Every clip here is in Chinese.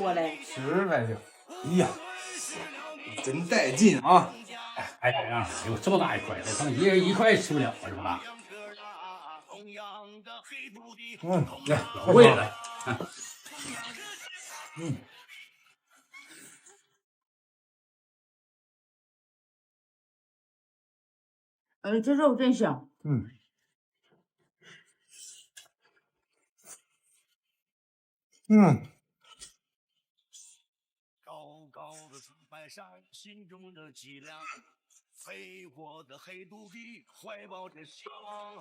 多嘞。是来着，哎呀，真带劲啊！还这样，有这么大一块，我看一人一块吃不了是吧？来，老贵了。这肉真香。高高的长白山，心中的脊梁，飞过的黑土地，怀抱着希望。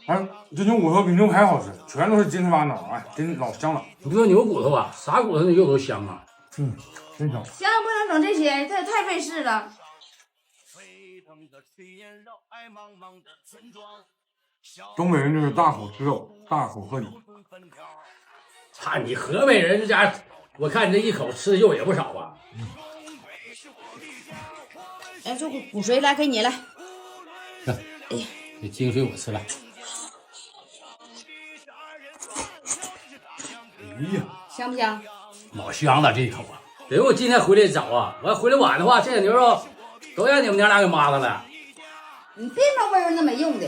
哎，这牛骨头比牛排好吃，全都是金翅巴脑，哎，真老香了。你不说牛骨头啊？啥骨头那肉都香啊？真香。香不能整这些，这也太费事了。东北人就是大口吃肉，大口喝酒。操，你河北人这家，我看你这一口吃的肉也不少啊。哎，这骨髓来给你来。哎呀，这精髓我吃了。哎呀，香不香？老香了这一口啊！得我今天回来早啊，我要回来晚的话，这些牛肉都让你们娘俩给抹了了。你别闹味儿那没用的，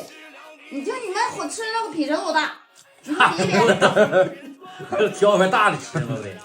你就你们吃那个比人都大，你说你挑块大的吃了呗。